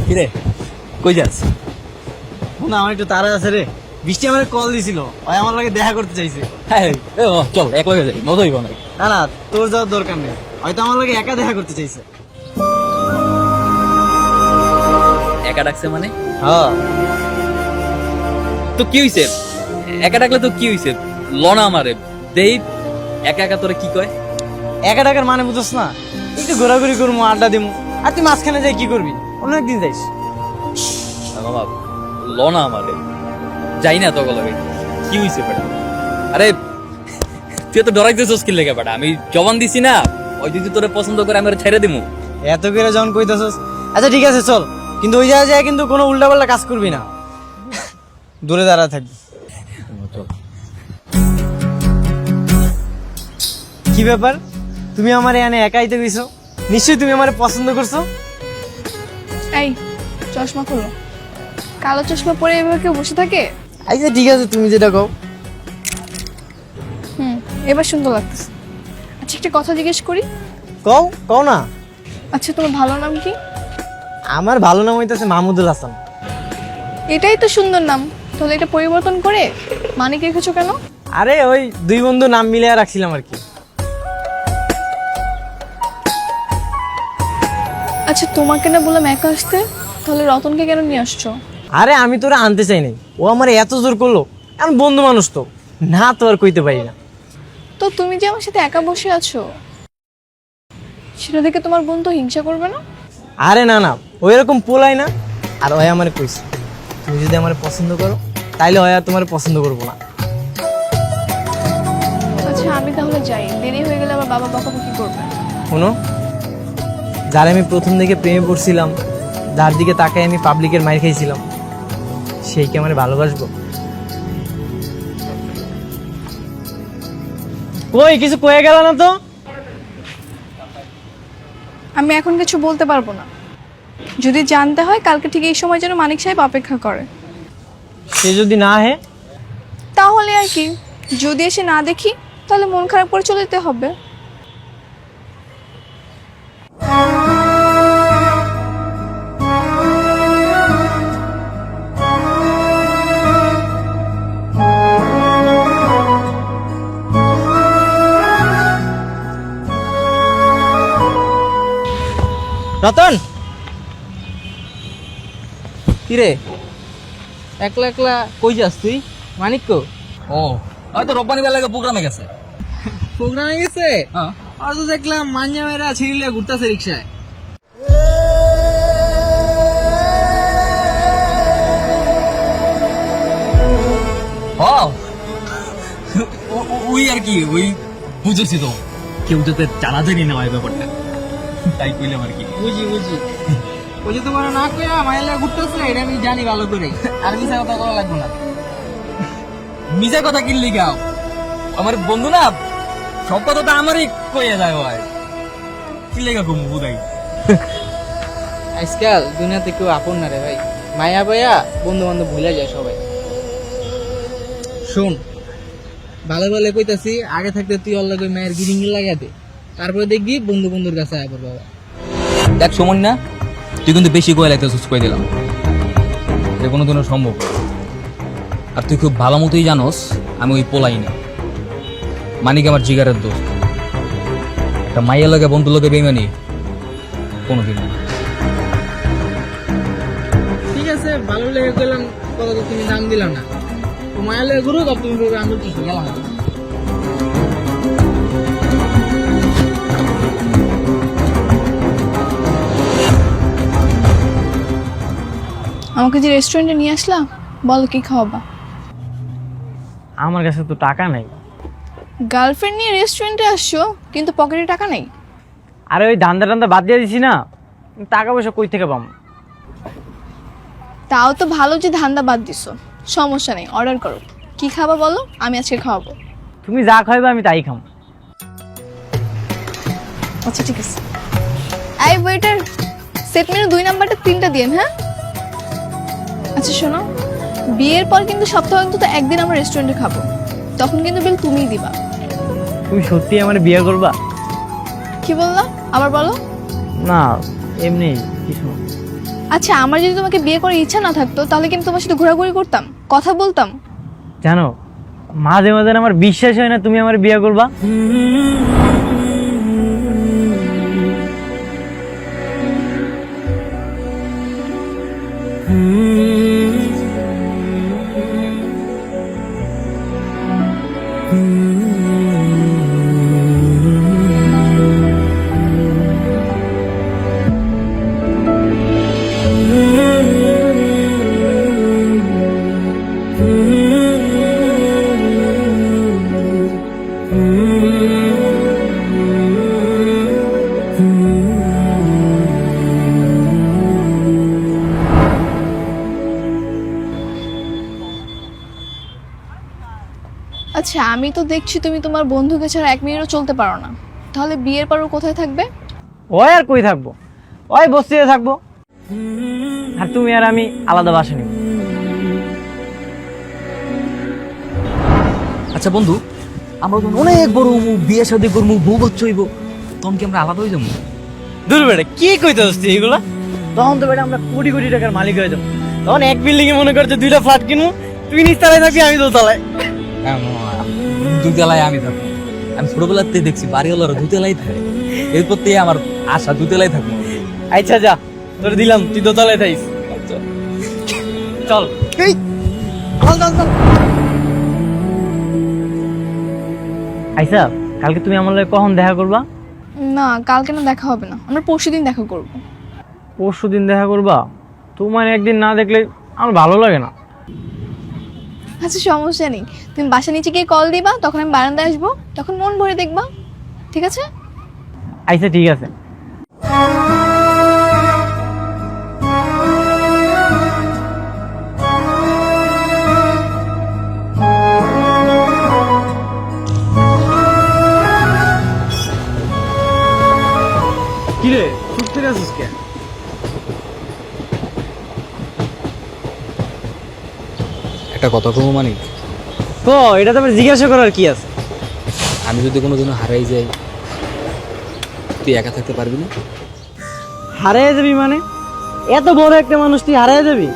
কিরে কই যাস? না আমার একটু তাড়া আছে রে। বৃষ্টি আমার কল দিছিল, ওই আমার লাগে দেখা করতে চাইছে। হ্যাঁ চল এক লগে যাই, মজা হইব না? না না, তোর যাওয়ার দরকার নেই, হয়তো আমার লাগে একা দেখা করতে চাইছে। একা ডাকছে মানে? হ্যাঁ তো কি হইছে? একা ডাকলে তো কি হইছে? লনা আমারে দেই একা একা তোরে কি কয়? একা টাকার মানে বুঝছ না? একটু ঘোরাঘুরি করবো, আড্ডা দিমু, আর তুই মাঝখানে যাই কি করবি? অন্য একদিন যাইস। বাবা লনা আমারে যাই না তো লগে কি হইছে বেটা? আরে তুই তো ডরাইতেছস কি লেগে বেটা? আমি জবান দিছি না, ওই যদি তোরে পছন্দ করে আমি ওরে ছেড়ে দিমু। এত করে যখন কইতাছস, আচ্ছা ঠিক আছে চল, কিন্তু ওই জায়গায় যায় কিন্তু কোনো উল্টাপাল্টা কাজ করবি না, দূরে দাঁড়া থাকবি। কি ব্যাপার, তুমি আমার এখানে একাইতে গেছো? নিশ্চয়ই তুমি আমার পছন্দ করছো। এই চশমা খোলো। কালো চশমা পরে এভাবে কেউ বসে থাকে? আচ্ছা ঠিক আছে, তুমি যেটা কও। এবার সুন্দর লাগতেছে। আচ্ছা একটা কথা জিজ্ঞেস করি। কও কও না। আচ্ছা তোমার ভালো নাম কি? আমার ভালো নাম হইতেছে মাহমুদুল হাসান। এটাই তো সুন্দর নাম, তাহলে এটা পরিবর্তন করে মানিক রেখেছো কেন? আরে ওই দুই বন্ধু নাম মিলিয়ে রাখছিলাম আর কি। আচ্ছা তোমাকে না বললাম একা আসতে, তাহলে রতনকে কেন নিয়ে আসছো? আরে আমি তোরা আনতে চাই নাই, ও আমার এত জোর করলো, আমি বন্ধু মানুষ তো না, তো আর কইতে পারি না। তো তুমি যে আমার সাথে একা বসে আছো, সেটা দেখে তোমার বন্ধু হিংসা করবে না? আরে না না, ওই রকম পোলাই না। আর ওই আমার কইছে, তুমি যদি আমার পছন্দ করো তাইলে ওই আর তোমার পছন্দ করবো না। আচ্ছা আমি তাহলে যাই, দেরি হয়ে গেলে আবার বাবা বকাবকি করবে। শোনো, যার আমি প্রথম দিকে প্রেমে পড়ছিলাম, যার দিকে তাকায় আমি পাবলিকের মাইর খাইছিলাম, সেই কি আমার ভালোবাসবো? কই কিছু কয়ে গেল না তো? আমি এখন কিছু বলতে পারবো না। যদি জানতে হয় কালকে ঠিক এই সময় যেন মানিক সাহেব অপেক্ষা করে। সে যদি না হে? তাহলে আর কি, যদি এসে না দেখি তাহলে মন খারাপ করে চলে যেতে হবে। রতন, কিরে একলা একলা কই যাস তুই? মানিক কো? ও হয়তো রব্বানি বেলাকে প্রোগ্রামে গেছে। প্রোগ্রামে গেছে? হ্যাঁ আর তো দেখলাম মাঞ্জা মেয়েরা ছিড়িলে ঘুরতেছে রিক্সায়। ওই আর কি, ওই বুঝেছি তো, কেউ যাতে জানাজানি না হয় ব্যাপারটা, তাই কইলাম আর কি। বুঝি বুঝি, ওই যে তোমার না কইরা মাইলা ঘুরতেছে, এটা আমি জানি ভালো করে, আর মিছা কথা করা লাগবে না। মিজা কথা কিনলি গাও, আমার বন্ধু না, সব কথা তো আমারই কইয়া যায় ভাই, কি লেগা কমু বুঝাই। আজকাল দুনিয়াতে কেউ আপন না রে ভাই, মায়া বয়া বন্ধু বান্ধব ভুলে যায় সবাই। শোন, ভালো ভালো কইতাছি, আগে থাকতে তুই অল্লাহ মায়ের গিরিং লাগা দে, তারপরে দেখবি বন্ধু বন্ধুর কাছে আয় বাবা। দেখ সময় না, তুই কিন্তু বেশি কয়ে লাগতেছিস, কই দিলাম, এটা কোনো দিনও সম্ভব না। আর তুই খুব ভালো মতোই জানোস আমি ওই পোলাই না, মানিক আমার জিগারের দোস্ত, একটা মাইয়ের লগে বন্ধু লগে বেমানি কোনোদিন না। ঠিক আছে, ভালো লেগে গেলাম, কথা তো তুমি নাম দিলাম না, তো মায়া লেগে ঘুরো, তবে তুমি আমি কি গেলাম। আমাকে যে রেস্টুরেন্টে নিয়ে আসলা, বলো কি খাওয়াবা? আমার কাছে তো টাকা নাই। গার্লফ্রেন্ড নিয়ে রেস্টুরেন্টে আসছো, কিন্তু পকেটে টাকা নেই? আরে ওই ধান্দা টান্দা বাদ দিয়ে দিছি না, টাকা পয়সা কই থেকে পাবো? তাও তো ভালো যে ধান্দা বাদ দিছো। সমস্যা নেই, অর্ডার করো। কি খাবা বলো, আমি আজকে খাওয়াবো। তুমি যা খাইবে আমি তাই খাম। আচ্ছা ঠিক আছে। এই ওয়েটার, সেট মেনু 2 নাম্বারটা 3টা দিন। হ্যাঁ আচ্ছা শোনো, বিয়ের পর কিন্তু সপ্তাহে অন্তত একদিন আমরা রেস্টুরেন্টে খাবো, তখন কিন্তু বিল তুমিই দিবা। তুমি সত্যি আমার বিয়ে করবা? কি বললা, আবার বলো। না এমনি কিছু। আচ্ছা, আমার যদি তোমাকে বিয়ে করার ইচ্ছা না থাকতো তাহলে কি আমি তোমার সাথে ঘোরাঘুরি করতাম, কথা বলতাম? জানো, মাঝে মাঝে আমার বিশ্বাস হয় না তুমি আমার বিয়ে করবা। আচ্ছা, আমি তো দেখছি তুমি তোমার বন্ধুকে ছাড়া 1 মিনিটও চলতে পারো না, তাহলে বিয়ের পরও কোথায় থাকবে? ওই আর কই থাকবো, ওই বস্তিতে থাকবো। আর তুমি আর আমি আলাদা বাসা নিব। আচ্ছা বন্ধু, আমরা যখন অনেক বড় হবো, বিয়ে শাদী করবো, বউ বাচ্চা হইব, তখন কি আমরা আলাদা হয়ে যাবো? দূর বেটা, কি কইতে হচ্ছে এগুলা? তখন তো বেটা আমরা কোটি কোটি টাকার মালিক হয়ে যাবো। তখন এক বিল্ডিং এ মনে করছে 2টা ফ্ল্যাট কিনবো, তুই নিচতলায় থাকবি, আমি দোতলায়। দুতলায় আমি থাকবো। আমি ছোটবেলাতে দেখছি বাড়িওয়ালারা দুতলায় থাকে, এরপর থেকে আমার আশা দুতলায় থাকবো। আচ্ছা যা, তোর দিলাম, তুই দোতলায় থাকিস। চল এই, চল চল চল। আইসা, কালকে তুমি আমার লগে কখন দেখা করবা? না, কালকে না, দেখা হবে না, আমরা পরশুদিন দেখা করব। পরশুদিন দেখা করবা? তোমার একদিন না দেখলে আমার ভালো লাগে না। আচ্ছা, সমস্যা নেই, তুমি বাসা নিচে গিয়ে কল দিবা, তখন আমি বারান্দায় আসবো, তখন মন ভরে দেখবা, ঠিক আছে? আচ্ছা ঠিক আছে। কিরে, চুপ করে আছিস কেন? একটা কথা কমো মানিক, তো এটা তো জিজ্ঞাসা করার কি আছে? আমি যদি কোনোদিনও হারাই যাই, তুই একা থাকতে পারবি না? হারিয়ে যাবি মানে? এত বড় একটা মানুষ তুই হারিয়ে যাবি?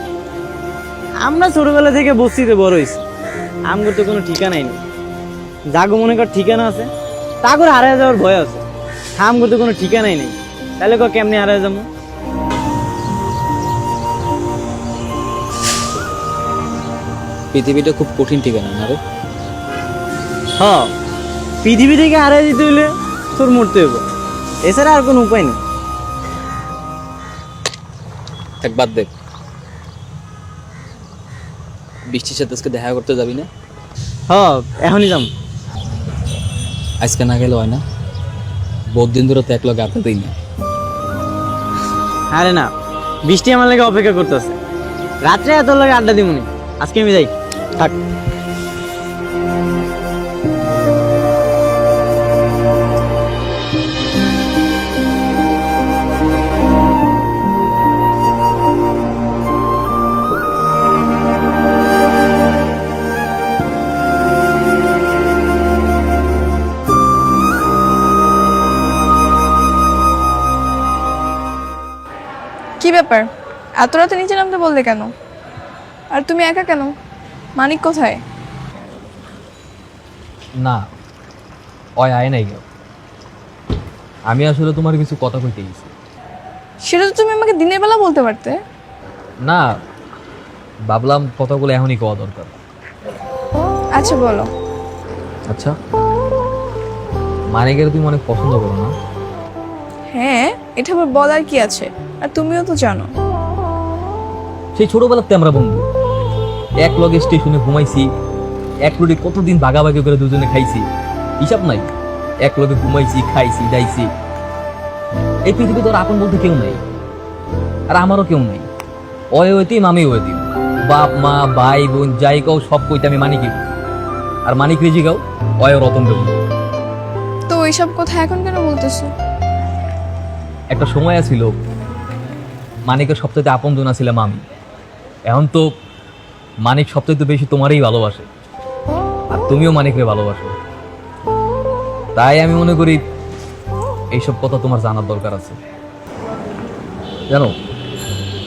আমরা ছোটবেলা থেকে বস্তিতে বড় হয়েছি, আমার তো কোনো ঠিকানাই নেই। যাগো মনে কর ঠিকানা আছে, তা করে হারিয়ে যাওয়ার ভয় আছে। আমার তো কোনো ঠিকানাই নেই, তাহলে কেমনি হারিয়ে যাবো? পৃথিবীটা খুব কঠিন ঠিকানা না রে। হ্যাঁ, পৃথিবী থেকে হারিয়ে দিতে হইলে তোর মরতে হবে, এছাড়া আর কোনো উপায় নেই। একবার দেখ, বৃষ্টির সাথে আজকে দেখা করতে যাবি না? হ্যাঁ, এখনই যাম। আজকে না গেলে হয় না? বহুত দিন ধরে তো এক লগে আড্ডা দিই না। আরে না, বৃষ্টি আমার লাগে অপেক্ষা করতেছে, রাত্রে এত লাগে আড্ডা দিমুনি। আজকে আমি যাই, থাক। কি ব্যাপার, এত রাতে নিচে নামতে বললে কেন? আর তুমি একা কেন? মানিক কোথায়? না, ওই আয় নাই কেউ। আমি আসলে তোমার কিছু কথা কইতে গেছি। সেটা তো তুমি আমাকে দিনের বেলা বলতে পারতে। না, ভাবলাম কথাগুলো এখনই কওয়া দরকার। আচ্ছা বলো। আচ্ছা, মানিকের তুমি অনেক পছন্দ করো না? হ্যাঁ, এটা আবার বলার কি আছে, আর তুমিও তো জানো। সেই ছোটবেলাতে আমরা বন্ধু, এক লগে স্টেশনে ঘুমাইছি, এক রুটি কতদিন ভাগাভাগি করে দুজনে খাইছি, হিসাব নাই। এক লগে ঘুমাইছি, খাইছি, যাইছি। এই পৃথিবীতে ওর আপন বলতে কেউ নাই, আর আমারও কেউ নাই। অয় হইতিম, আমি হইতিম, বাপ মা ভাই বোন যাই কাও সব কইতে আমি মানিকি, আর মানিক রেজি গাও অয় রতন দেব। তো ওইসব কথা এখন কেন বলতেছো? একটা সময় ছিল মানিকের সবচাইতে আপন জন ছিলাম আমি। এখন তো মানিক সবচাইতে বেশি তোমারই ভালোবাসে, আর তুমিও মানিকরে ভালোবাসো। তাই আমি মনে করি এইসব কথা তোমার জানার দরকার আছে। জানো,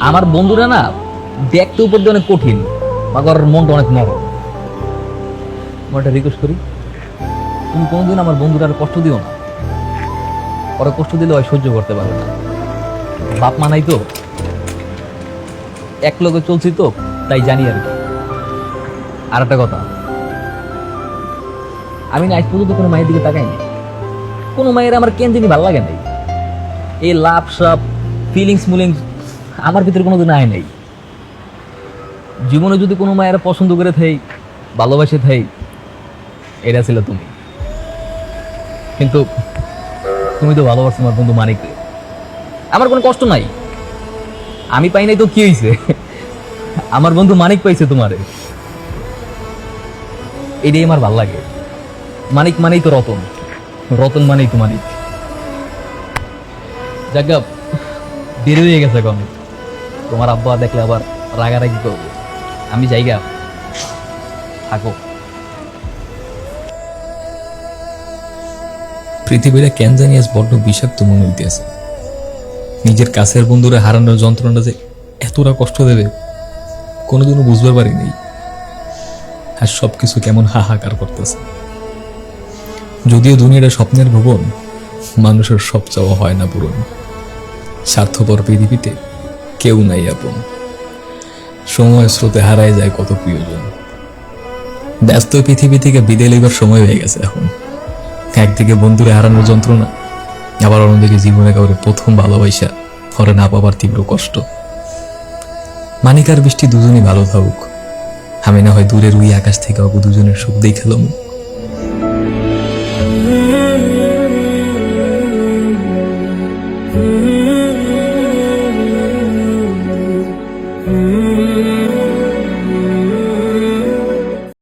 আমার বন্ধুরা না দেখতে উপর দিয়ে অনেক কঠিন, আমার মনটা অনেক নরম। আমি একটা রিকোয়েস্ট করি, তুমি কোনোদিন আমার বন্ধুরা কষ্ট দিও না। ওরা কষ্ট দিলে ওই সহ্য করতে পারবে না। বাপ মা নাই তো, এক লোকে চলছি তো, তাই জানি আর কি। আর একটা কথা, আমি না আজ পর্যন্ত কোনো মায়ের দিকে তাকাইনি। কোনো মায়ের আমার কেন দিনই ভালো লাগে নাই। এই লাভ সাপ ফিলিংস মুলিংস আমার ভিতরে কোনোদিন আয় নাই। জীবনে যদি কোনো মায়েরা পছন্দ করে থাই, ভালোবাসে থাই, এটা ছিল তুমি। কিন্তু তুমি তো ভালোবাসো আমার বন্ধু মানিককে। আমার কোনো কষ্ট নাই, আমি পাই নাই তো কি হয়েছে? আমার বন্ধু মানিক পাইছে তোমারে, এটাই আমার ভাল লাগে। মানিক মানেই তো রতন, রতন মানেই তো মানিক। যাক, দেরি হয়ে গেছে এখন। তোমার আব্বা দেখলে আবার রাগারাগি করবে। আমি জায়গা থাকো। পৃথিবীটা কেন জানি আজ বড্ড বিষাক্ত মনে হইতেছে। নিজের কাছের বন্ধুরা হারানোর যন্ত্রণা যে এতটা কষ্ট দেবে কোনোদিনও বুঝবার পারি নেই। আর সবকিছু কেমন হাহাকার করতেছে। যদিও দুনিয়াটা স্বপ্নের ভুবন, মানুষের সব চাওয়া হয় না পূরণ। স্বার্থপর পৃথিবীতে কেউ নাই আপন, সময় স্রোতে হারায় যায় কত প্রিয়জন। ব্যস্ত পৃথিবী থেকে বিদায় লইবার সময় হয়ে গেছে এখন। একদিকে বন্ধুরে হারানোর যন্ত্রণা, আবার অন্যদিকে জীবনে কাউরে প্রথম ভালোবাসা পরে না পাবার তীব্র কষ্ট। মানিক আর বৃষ্টি দুজনই ভালো থাকুক, আমি না হয় দূরের ওই আকাশ থেকে অপু দুজনের সুখ দেখালাম।